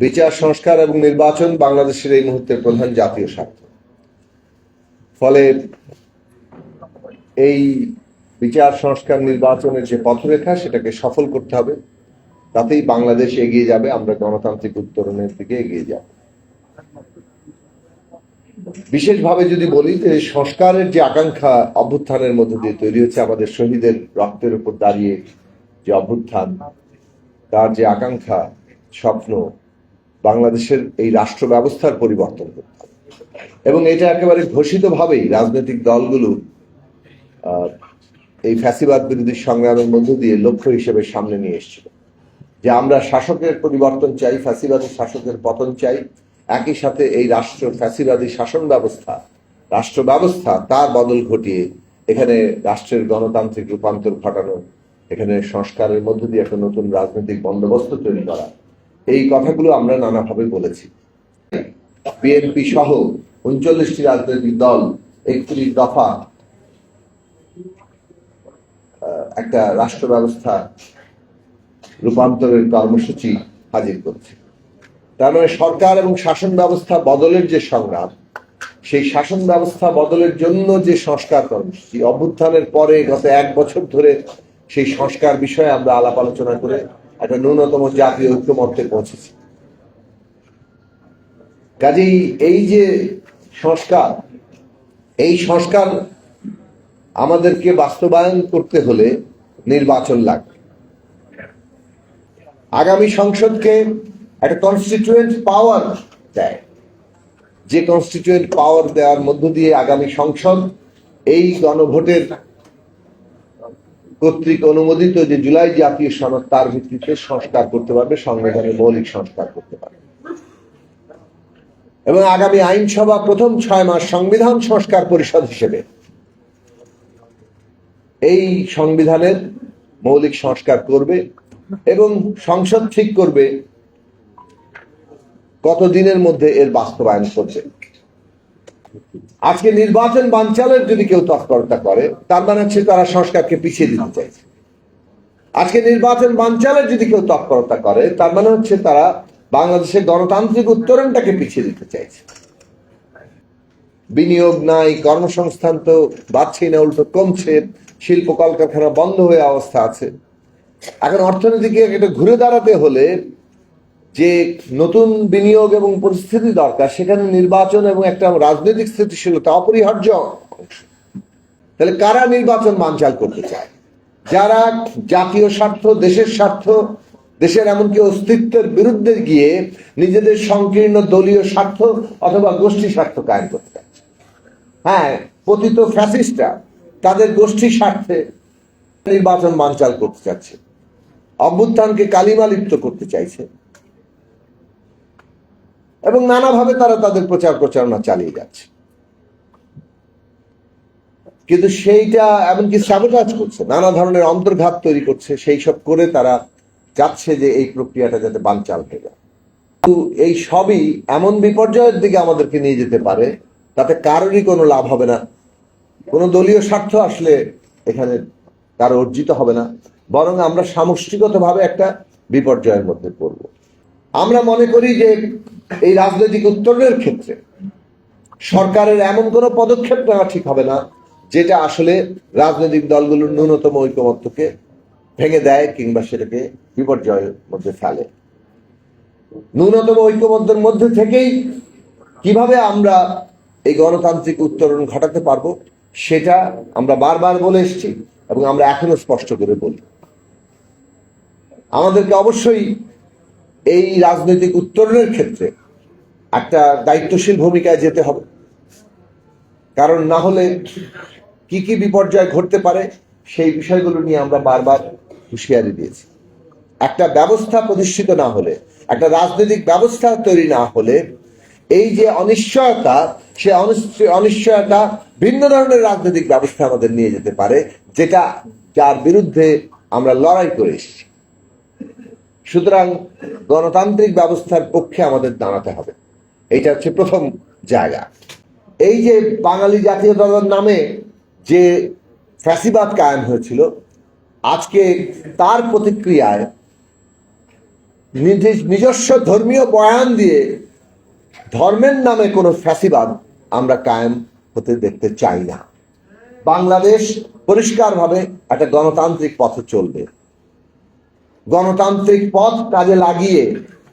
বিচার সংস্কার এবং নির্বাচন বাংলাদেশের এই মুহূর্তের প্রধান জাতীয় স্বার্থ। ফলে এই বিচার সংস্কার নির্বাচনের যে পথরেখা সেটাকে সফল করতে হবে, তাতেই বাংলাদেশ এগিয়ে যাবে, আমরা গণতান্ত্রিক উত্তরণের দিকে এগিয়ে যাব। বিশেষভাবে যদি বলি যে সংস্কারের যে আকাঙ্ক্ষা অভ্যুত্থানের মধ্য দিয়ে তৈরি হচ্ছে, আমাদের শহীদের রক্তের উপর দাঁড়িয়ে যে অভ্যুত্থান, তার যে আকাঙ্ক্ষা স্বপ্ন, বাংলাদেশের এই রাষ্ট্র ব্যবস্থার পরিবর্তন করতে হবে। এবং এটা একেবারে ঘোষিতভাবেই রাজনৈতিক দলগুলো এই ফ্যাসিবাদ বিরোধী সংগ্রামের মধ্য দিয়ে লক্ষ্য হিসেবে সামনে নিয়ে এসেছিল যে আমরা শাসকের পরিবর্তন চাই, ফ্যাসিবাদী শাসকের পতন চাই, একই সাথে এই রাষ্ট্র ফ্যাসিবাদী শাসন ব্যবস্থা, রাষ্ট্র ব্যবস্থা তার বদল ঘটিয়ে এখানে রাষ্ট্রের গণতান্ত্রিক রূপান্তর ঘটানো, এখানে সংস্কারের মধ্য দিয়ে একটা নতুন রাজনৈতিক বন্দোবস্ত তৈরি করা, এই কথাগুলো আমরা নানাভাবে বলেছি। বিএনপি সহ ৩৯টি রাজনৈতিক দল ৩১ দফা একটা রাষ্ট্র ব্যবস্থা রূপান্তরের কর্মসূচি হাজির করছে। তার মানে সরকার এবং শাসন ব্যবস্থা বদলের যে সংগ্রাম, সেই শাসন ব্যবস্থা বদলের জন্য যে সংস্কার কর্মসূচি, অভ্যুত্থানের পরে গত ১ বছর ধরে সেই সংস্কার বিষয়ে আমরা আলাপ আলোচনা করে একটা ন্যূনতম জাতীয় ঐক্যমত্যে পৌঁছেছি। কাজেই এই যে সংস্কার, এই সংস্কার আমাদেরকে বাস্তবায়ন করতে হলে নির্বাচন লাগবে। আগামী সংসদকে একটা কনস্টিটিউয়েন্ট পাওয়ার দেয়, যে কনস্টিটিউয়েন্ট পাওয়ার দেওয়ার মধ্য দিয়ে আগামী সংসদ এই গণভোটের কর্তৃক অনুমোদিত যে জুলাই জাতীয় সনদ, তার ভিত্তিতে সংস্কার করতে পারবে, সংবিধানের মৌলিক সংস্কার করতে পারবে। এবং আগামী আইনসভা প্রথম ৬ মাস সংবিধান সংস্কার পরিষদ হিসেবে এই সংবিধানের মৌলিক সংস্কার করবে এবং সংসদ ঠিক করবে কতদিনের মধ্যে এর বাস্তবায়ন করবে। আজকে নির্বাচন বানচালের যদি কেউ তৎপরতা করে, তার মানে হচ্ছে তারা সংস্কারকে পিছিয়ে দিতে চাইছে। আজকে নির্বাচন বানচালের যদি কেউ তৎপরতা করে, তার মানে হচ্ছে তারা বাংলাদেশের গণতান্ত্রিক উত্তরণটাকে পিছিয়ে দিতে চাইছে। বিনিয়োগ নাই, কর্মসংস্থান তো বাড়ছেই না, উল্টো কমছে, শিল্প কলকারখানা বন্ধ হয়ে অবস্থা আছে। এখন অর্থনীতিকে এটা ঘুরে দাঁড়াতে হলে যে নতুন বিনিয়োগ এবং পরিস্থিতি দরকার, সেখানে নির্বাচন এবং একটা রাজনৈতিক স্থিতিশীলতা অপরিহার্য অংশ। তাহলে কারা নির্বাচন বানচাল করতে চায়? যারা জাতীয় স্বার্থ, দেশের স্বার্থ, দেশের এমনকি অস্তিত্বের বিরুদ্ধে গিয়ে নিজেদের সংকীর্ণ দলীয় স্বার্থ অথবা গোষ্ঠী স্বার্থ কায়েম করতে চাচ্ছে। হ্যাঁ, পতিত ফ্যাসিস্টরা তাদের গোষ্ঠী স্বার্থে নির্বাচন বানচাল করতে চাচ্ছে, অভ্যুত্থানকে কালিমালিপ্ত করতে চাইছে এবং নানাভাবে তারা তাদের প্রচার প্রচারণা চালিয়ে যাচ্ছে। কিন্তু সেইটা এমনকি স্যাবোটাজ করছে, নানা ধরনের অন্তর্ঘাত তৈরি করছে, সেই সব করে তারা চাচ্ছে যে এই প্রক্রিয়াটা যাতে বানচাল হয়ে যায়। কিন্তু এই সবই এমন বিপর্যয়ের দিকে আমাদেরকে নিয়ে যেতে পারে, তাতে কারোরই কোনো লাভ হবে না। কোনো দলীয় স্বার্থ আসলে এখানে কারো অর্জিত হবে না, বরং আমরা সামষ্টিকতভাবে একটা বিপর্যয়ের মধ্যে পড়ব। আমরা মনে করি যে এই রাজনৈতিক উত্তরণের ক্ষেত্রে সরকারের এমন কোনো পদক্ষেপ নেওয়া ঠিক হবে না যেটা আসলে রাজনৈতিক দলগুলোর ন্যূনতম ঐকমত্যকে ভেঙে দেয় কিংবা সেটাকে বিপর্যয়ের মধ্যে ফেলে। ন্যূনতম ঐকমত্যের মধ্যে থেকেই কিভাবে আমরা এই গণতান্ত্রিক উত্তরণ ঘটাতে পারবো, সেটা আমরা বারবার বলে এসেছি এবং আমরা এখনো স্পষ্ট করে বলি। আমাদেরকে অবশ্যই এই রাজনৈতিক উত্তরণের ক্ষেত্রে একটা দায়িত্বশীল ভূমিকায় যেতে হবে, কারণ না হলে কি কি বিপর্যয় ঘটতে পারে সেই বিষয়গুলো নিয়ে আমরা বারবার হুঁশিয়ারি দিয়েছি। একটা ব্যবস্থা প্রতিষ্ঠিত না হলে, একটা রাজনৈতিক ব্যবস্থা তৈরি না হলে এই যে অনিশ্চয়তা, সে অনিশ্চয়তা ভিন্ন ধরনের রাজনৈতিক ব্যবস্থা আমাদের নিয়ে যেতে পারে, যার বিরুদ্ধে আমরা লড়াই করে এসেছি। সুতরাং গণতান্ত্রিক ব্যবস্থার পক্ষে আমাদের দাঁড়াতে হবে, এইটা হচ্ছে প্রথম জায়গা। এই যে বাঙালি জাতীয়তার নামে যে ফ্যাসিবাদ কায়েম হয়েছিল, আজকে তার প্রতিক্রিয়ায় নিজস্ব ধর্মীয় বয়ান দিয়ে ধর্মের নামে কোনো ফ্যাসিবাদ আমরা কায়েম হতে দেখতে চাই না। বাংলাদেশ পরিষ্কারভাবে একটা গণতান্ত্রিক পথে চলবে। গণতান্ত্রিক পথ কাজে লাগিয়ে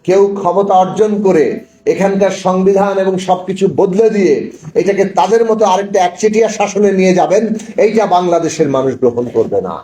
কেউ ক্ষমতা অর্জন করে এখানকার সংবিধান এবং সবকিছু বদলে দিয়ে এটাকে তাদের মতো আরেকটা একচেটিয়া শাসনে নিয়ে যাবেন, এইটা বাংলাদেশের মানুষ গ্রহণ করবে না।